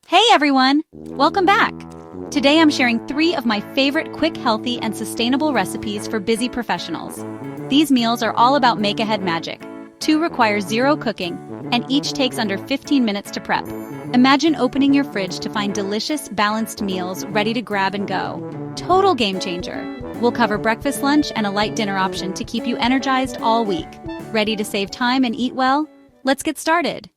Hey everyone! Welcome back! Today I'm sharing 3 of my favorite quick, healthy, and sustainable recipes for busy professionals. These meals are all about make-ahead magic. 2 require 0 cooking, and each takes under 15 minutes to prep. Imagine opening your fridge to find delicious, balanced meals ready to grab and go. Total game changer! We'll cover breakfast, lunch, and a light dinner option to keep you energized all week. Ready to save time and eat well? Let's get started!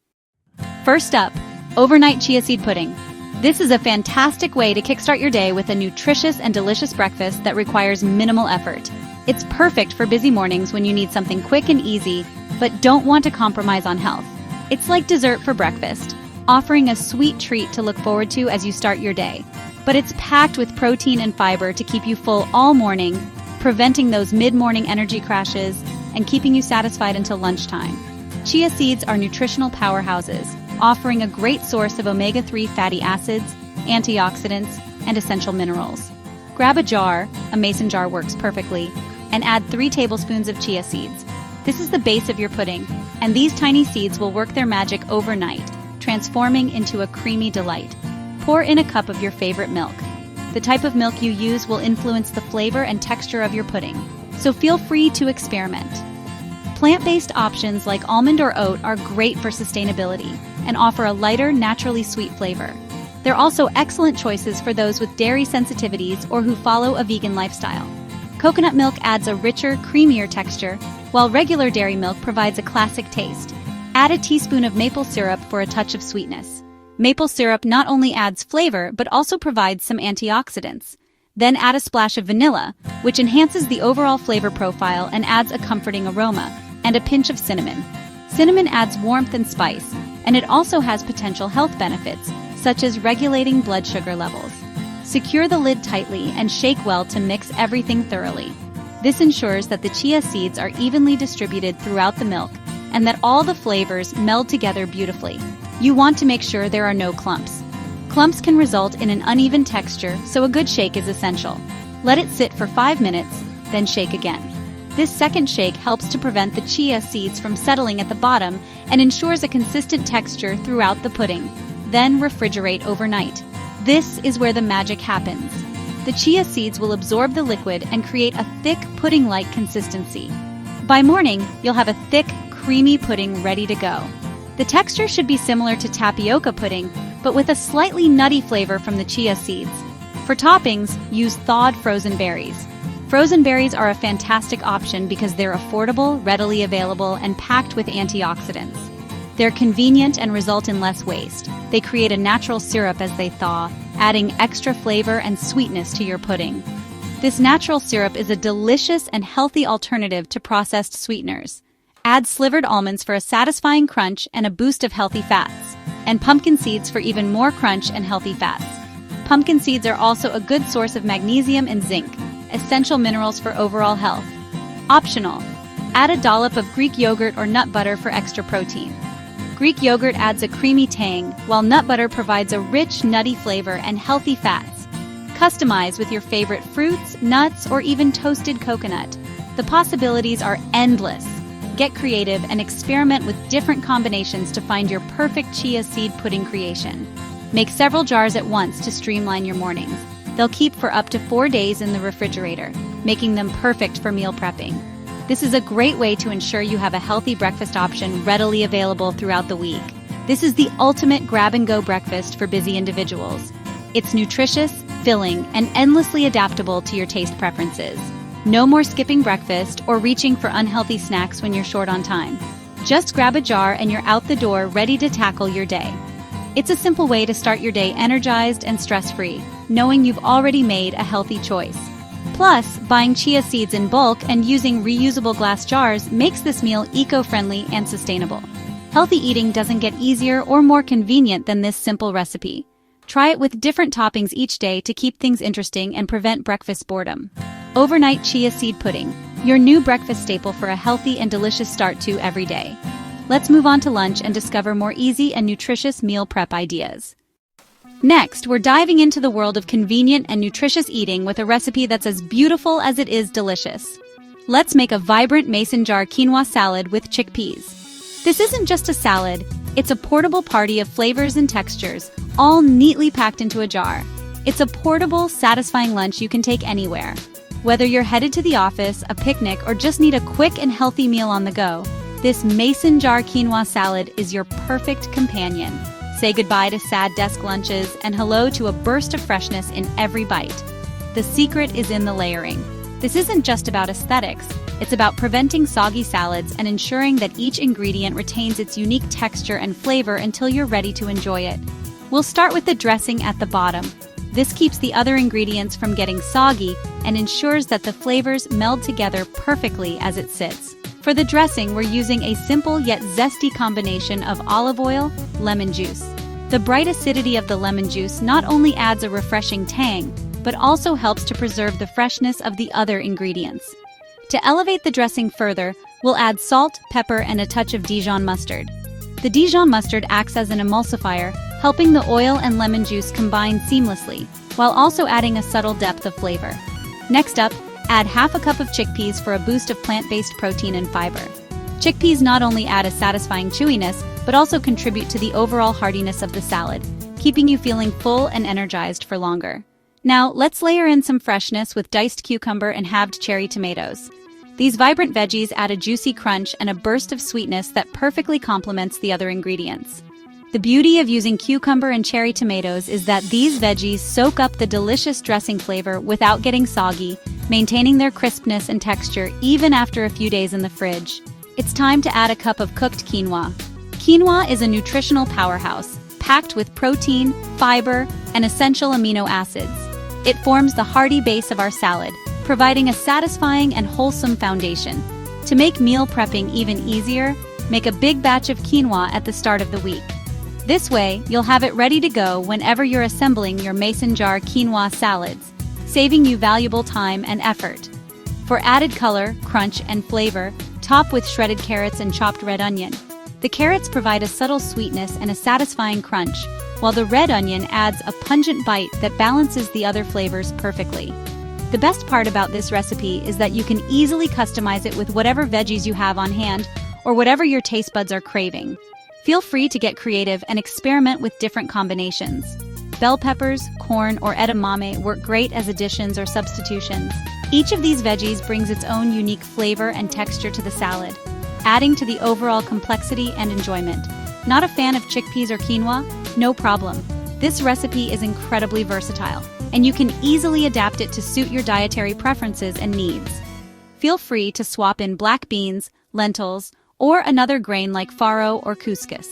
First up, overnight chia seed pudding. This is a fantastic way to kickstart your day with a nutritious and delicious breakfast that requires minimal effort. It's perfect for busy mornings when you need something quick and easy, but don't want to compromise on health. It's like dessert for breakfast, offering a sweet treat to look forward to as you start your day. But it's packed with protein and fiber to keep you full all morning, preventing those mid-morning energy crashes and keeping you satisfied until lunchtime. Chia seeds are nutritional powerhouses, offering a great source of omega-3 fatty acids, antioxidants, and essential minerals. Grab a jar, a mason jar works perfectly, and add 3 tablespoons of chia seeds. This is the base of your pudding, and these tiny seeds will work their magic overnight, transforming into a creamy delight. Pour in a cup of your favorite milk. The type of milk you use will influence the flavor and texture of your pudding, so feel free to experiment. Plant-based options like almond or oat are great for sustainability and offer a lighter, naturally sweet flavor. They're also excellent choices for those with dairy sensitivities or who follow a vegan lifestyle. Coconut milk adds a richer, creamier texture, while regular dairy milk provides a classic taste. Add a teaspoon of maple syrup for a touch of sweetness. Maple syrup not only adds flavor but also provides some antioxidants. Then add a splash of vanilla, which enhances the overall flavor profile and adds a comforting aroma, and a pinch of cinnamon. Cinnamon adds warmth and spice, and it also has potential health benefits, such as regulating blood sugar levels. Secure the lid tightly and shake well to mix everything thoroughly. This ensures that the chia seeds are evenly distributed throughout the milk and that all the flavors meld together beautifully. You want to make sure there are no clumps. Clumps can result in an uneven texture, so a good shake is essential. Let it sit for 5 minutes, then shake again. This second shake helps to prevent the chia seeds from settling at the bottom and ensures a consistent texture throughout the pudding. Then refrigerate overnight. This is where the magic happens. The chia seeds will absorb the liquid and create a thick pudding-like consistency. By morning, you'll have a thick, creamy pudding ready to go. The texture should be similar to tapioca pudding, but with a slightly nutty flavor from the chia seeds. For toppings, use thawed frozen berries. Frozen berries are a fantastic option because they're affordable, readily available, and packed with antioxidants. They're convenient and result in less waste. They create a natural syrup as they thaw, adding extra flavor and sweetness to your pudding. This natural syrup is a delicious and healthy alternative to processed sweeteners. Add slivered almonds for a satisfying crunch and a boost of healthy fats, and pumpkin seeds for even more crunch and healthy fats. Pumpkin seeds are also a good source of magnesium and zinc, essential minerals for overall health. Optional. Add a dollop of Greek yogurt or nut butter for extra protein. Greek yogurt adds a creamy tang, while nut butter provides a rich, nutty flavor and healthy fats. Customize with your favorite fruits, nuts, or even toasted coconut. The possibilities are endless. Get creative and experiment with different combinations to find your perfect chia seed pudding creation. Make several jars at once to streamline your mornings. They'll keep for up to 4 days in the refrigerator, making them perfect for meal prepping. This is a great way to ensure you have a healthy breakfast option readily available throughout the week. This is the ultimate grab-and-go breakfast for busy individuals. It's nutritious, filling, and endlessly adaptable to your taste preferences. No more skipping breakfast or reaching for unhealthy snacks when you're short on time. Just grab a jar and you're out the door ready to tackle your day. It's a simple way to start your day energized and stress-free, knowing you've already made a healthy choice. Plus, buying chia seeds in bulk and using reusable glass jars makes this meal eco-friendly and sustainable. Healthy eating doesn't get easier or more convenient than this simple recipe. Try it with different toppings each day to keep things interesting and prevent breakfast boredom. Overnight chia seed pudding, your new breakfast staple for a healthy and delicious start to every day. Let's move on to lunch and discover more easy and nutritious meal prep ideas. Next, we're diving into the world of convenient and nutritious eating with a recipe that's as beautiful as it is delicious. Let's make a vibrant mason jar quinoa salad with chickpeas. This isn't just a salad, it's a portable party of flavors and textures, all neatly packed into a jar. It's a portable, satisfying lunch you can take anywhere. Whether you're headed to the office, a picnic, or just need a quick and healthy meal on the go, this mason jar quinoa salad is your perfect companion. Say goodbye to sad desk lunches and hello to a burst of freshness in every bite. The secret is in the layering. This isn't just about aesthetics, it's about preventing soggy salads and ensuring that each ingredient retains its unique texture and flavor until you're ready to enjoy it. We'll start with the dressing at the bottom. This keeps the other ingredients from getting soggy and ensures that the flavors meld together perfectly as it sits. For the dressing, we're using a simple yet zesty combination of olive oil, lemon juice. The bright acidity of the lemon juice not only adds a refreshing tang, but also helps to preserve the freshness of the other ingredients. To elevate the dressing further, we'll add salt, pepper, and a touch of Dijon mustard. The Dijon mustard acts as an emulsifier, helping the oil and lemon juice combine seamlessly, while also adding a subtle depth of flavor. Next up, add half a cup of chickpeas for a boost of plant-based protein and fiber. Chickpeas not only add a satisfying chewiness, but also contribute to the overall heartiness of the salad, keeping you feeling full and energized for longer. Now, let's layer in some freshness with diced cucumber and halved cherry tomatoes. These vibrant veggies add a juicy crunch and a burst of sweetness that perfectly complements the other ingredients. The beauty of using cucumber and cherry tomatoes is that these veggies soak up the delicious dressing flavor without getting soggy, maintaining their crispness and texture even after a few days in the fridge. It's time to add a cup of cooked quinoa. Quinoa is a nutritional powerhouse, packed with protein, fiber, and essential amino acids. It forms the hearty base of our salad, providing a satisfying and wholesome foundation. To make meal prepping even easier, make a big batch of quinoa at the start of the week. This way, you'll have it ready to go whenever you're assembling your mason jar quinoa salads, saving you valuable time and effort. For added color, crunch, and flavor, top with shredded carrots and chopped red onion. The carrots provide a subtle sweetness and a satisfying crunch, while the red onion adds a pungent bite that balances the other flavors perfectly. The best part about this recipe is that you can easily customize it with whatever veggies you have on hand or whatever your taste buds are craving. Feel free to get creative and experiment with different combinations. Bell peppers, corn, or edamame work great as additions or substitutions. Each of these veggies brings its own unique flavor and texture to the salad, adding to the overall complexity and enjoyment. Not a fan of chickpeas or quinoa? No problem. This recipe is incredibly versatile, and you can easily adapt it to suit your dietary preferences and needs. Feel free to swap in black beans, lentils, or another grain like farro or couscous.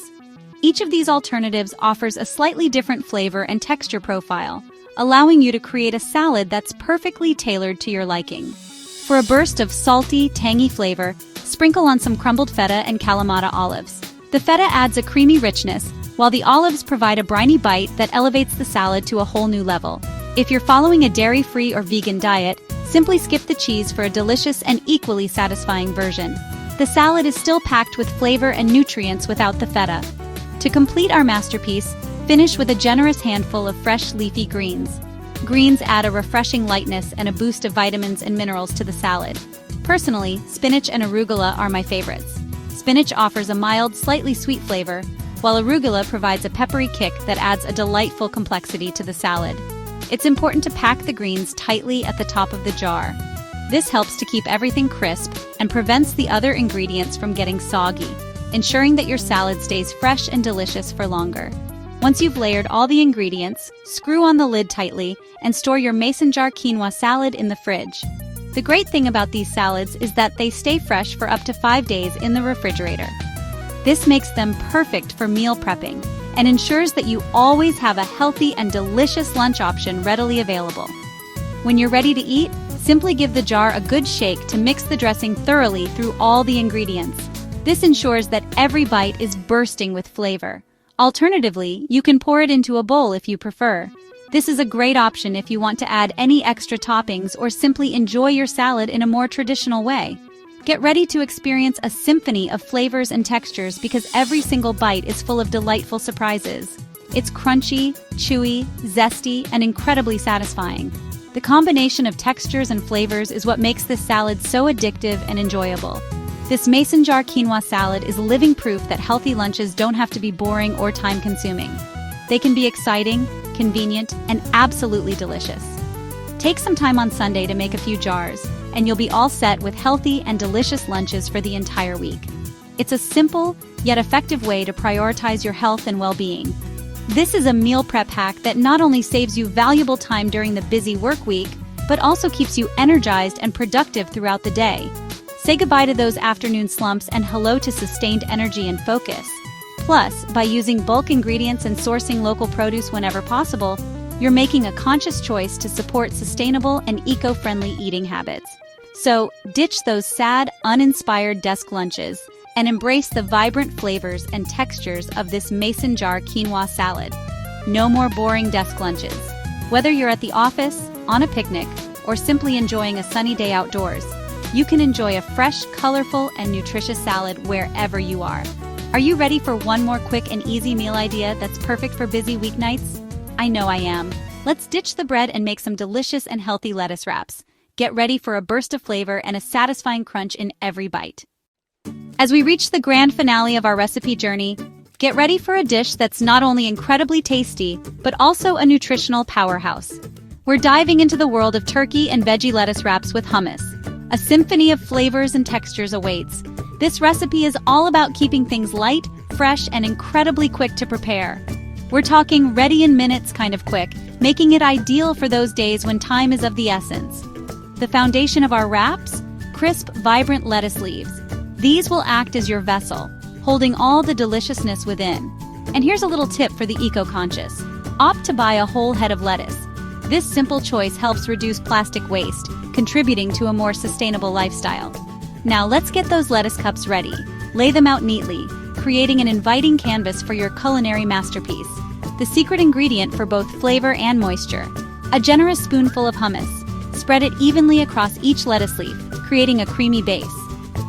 Each of these alternatives offers a slightly different flavor and texture profile, allowing you to create a salad that's perfectly tailored to your liking. For a burst of salty, tangy flavor, sprinkle on some crumbled feta and Kalamata olives. The feta adds a creamy richness, while the olives provide a briny bite that elevates the salad to a whole new level. If you're following a dairy-free or vegan diet, simply skip the cheese for a delicious and equally satisfying version. The salad is still packed with flavor and nutrients without the feta. To complete our masterpiece, finish with a generous handful of fresh leafy greens. Greens add a refreshing lightness and a boost of vitamins and minerals to the salad. Personally, spinach and arugula are my favorites. Spinach offers a mild, slightly sweet flavor, while arugula provides a peppery kick that adds a delightful complexity to the salad. It's important to pack the greens tightly at the top of the jar. This helps to keep everything crisp and prevents the other ingredients from getting soggy, ensuring that your salad stays fresh and delicious for longer. Once you've layered all the ingredients, screw on the lid tightly and store your mason jar quinoa salad in the fridge. The great thing about these salads is that they stay fresh for up to 5 days in the refrigerator. This makes them perfect for meal prepping and ensures that you always have a healthy and delicious lunch option readily available. When you're ready to eat, simply give the jar a good shake to mix the dressing thoroughly through all the ingredients. This ensures that every bite is bursting with flavor. Alternatively, you can pour it into a bowl if you prefer. This is a great option if you want to add any extra toppings or simply enjoy your salad in a more traditional way. Get ready to experience a symphony of flavors and textures because every single bite is full of delightful surprises. It's crunchy, chewy, zesty, and incredibly satisfying. The combination of textures and flavors is what makes this salad so addictive and enjoyable. This mason jar quinoa salad is living proof that healthy lunches don't have to be boring or time-consuming. They can be exciting, convenient, and absolutely delicious. Take some time on Sunday to make a few jars, and you'll be all set with healthy and delicious lunches for the entire week. It's a simple, yet effective way to prioritize your health and well-being. This is a meal prep hack that not only saves you valuable time during the busy work week, but also keeps you energized and productive throughout the day. Say goodbye to those afternoon slumps and hello to sustained energy and focus. Plus, by using bulk ingredients and sourcing local produce whenever possible, you're making a conscious choice to support sustainable and eco-friendly eating habits. So, ditch those sad, uninspired desk lunches and embrace the vibrant flavors and textures of this mason jar quinoa salad. No more boring desk lunches. Whether you're at the office, on a picnic, or simply enjoying a sunny day outdoors, you can enjoy a fresh, colorful, and nutritious salad wherever you are. Are you ready for one more quick and easy meal idea that's perfect for busy weeknights? I know I am. Let's ditch the bread and make some delicious and healthy lettuce wraps. Get ready for a burst of flavor and a satisfying crunch in every bite. As we reach the grand finale of our recipe journey, get ready for a dish that's not only incredibly tasty, but also a nutritional powerhouse. We're diving into the world of turkey and veggie lettuce wraps with hummus. A symphony of flavors and textures awaits. This recipe is all about keeping things light, fresh, and incredibly quick to prepare. We're talking ready in minutes kind of quick, making it ideal for those days when time is of the essence. The foundation of our wraps? Crisp, vibrant lettuce leaves. These will act as your vessel, holding all the deliciousness within. And here's a little tip for the eco-conscious. Opt to buy a whole head of lettuce. This simple choice helps reduce plastic waste, contributing to a more sustainable lifestyle. Now let's get those lettuce cups ready. Lay them out neatly, creating an inviting canvas for your culinary masterpiece. The secret ingredient for both flavor and moisture. A generous spoonful of hummus. Spread it evenly across each lettuce leaf, creating a creamy base.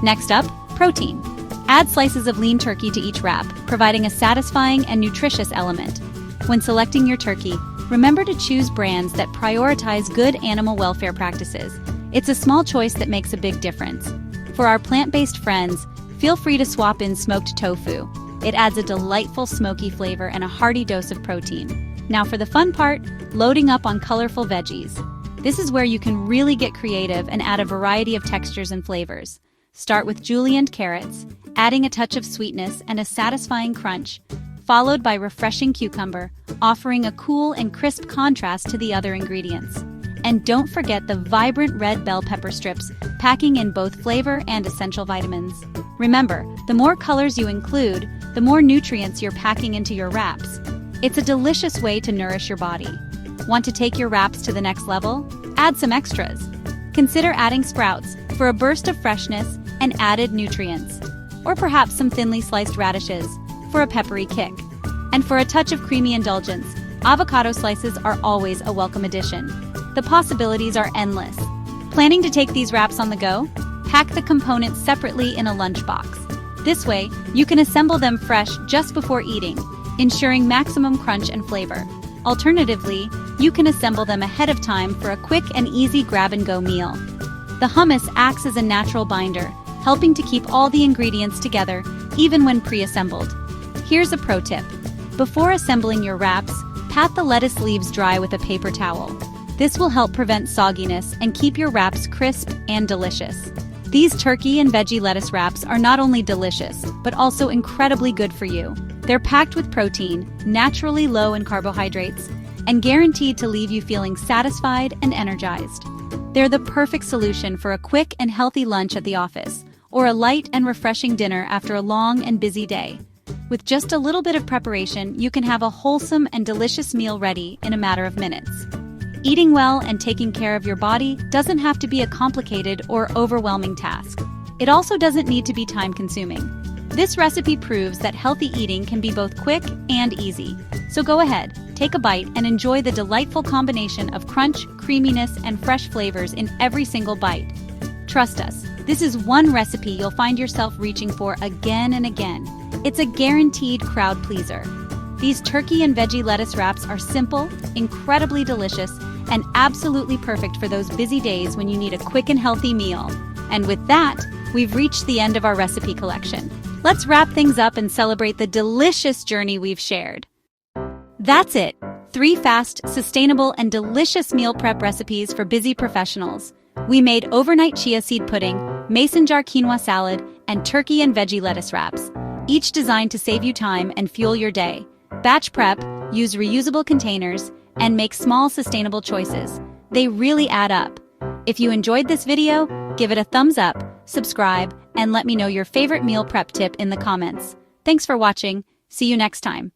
Next up, protein. Add slices of lean turkey to each wrap, providing a satisfying and nutritious element. When selecting your turkey, remember to choose brands that prioritize good animal welfare practices. It's a small choice that makes a big difference. For our plant-based friends, feel free to swap in smoked tofu. It adds a delightful smoky flavor and a hearty dose of protein. Now for the fun part, loading up on colorful veggies. This is where you can really get creative and add a variety of textures and flavors. Start with julienned carrots, adding a touch of sweetness and a satisfying crunch, followed by refreshing cucumber, offering a cool and crisp contrast to the other ingredients. And don't forget the vibrant red bell pepper strips, packing in both flavor and essential vitamins. Remember, the more colors you include, the more nutrients you're packing into your wraps. It's a delicious way to nourish your body. Want to take your wraps to the next level? Add some extras. Consider adding sprouts for a burst of freshness and added nutrients. Or perhaps some thinly sliced radishes for a peppery kick. And for a touch of creamy indulgence, avocado slices are always a welcome addition. The possibilities are endless. Planning to take these wraps on the go? Pack the components separately in a lunchbox. This way, you can assemble them fresh just before eating, ensuring maximum crunch and flavor. Alternatively, you can assemble them ahead of time for a quick and easy grab-and-go meal. The hummus acts as a natural binder, helping to keep all the ingredients together, even when pre-assembled. Here's a pro tip. Before assembling your wraps, pat the lettuce leaves dry with a paper towel. This will help prevent sogginess and keep your wraps crisp and delicious. These turkey and veggie lettuce wraps are not only delicious, but also incredibly good for you. They're packed with protein, naturally low in carbohydrates, and guaranteed to leave you feeling satisfied and energized. They're the perfect solution for a quick and healthy lunch at the office, or a light and refreshing dinner after a long and busy day. With just a little bit of preparation, you can have a wholesome and delicious meal ready in a matter of minutes. Eating well and taking care of your body doesn't have to be a complicated or overwhelming task. It also doesn't need to be time-consuming. This recipe proves that healthy eating can be both quick and easy. So go ahead, take a bite and enjoy the delightful combination of crunch, creaminess, and fresh flavors in every single bite. Trust us, this is one recipe you'll find yourself reaching for again and again. It's a guaranteed crowd pleaser. These turkey and veggie lettuce wraps are simple, incredibly delicious, and absolutely perfect for those busy days when you need a quick and healthy meal. And with that, we've reached the end of our recipe collection. Let's wrap things up and celebrate the delicious journey we've shared. That's it! 3 fast, sustainable, and delicious meal prep recipes for busy professionals. We made overnight chia seed pudding, mason jar quinoa salad, and turkey and veggie lettuce wraps, each designed to save you time and fuel your day. Batch prep, use reusable containers, and make small sustainable choices. They really add up. If you enjoyed this video, give it a thumbs up, subscribe, and let me know your favorite meal prep tip in the comments. Thanks for watching. See you next time.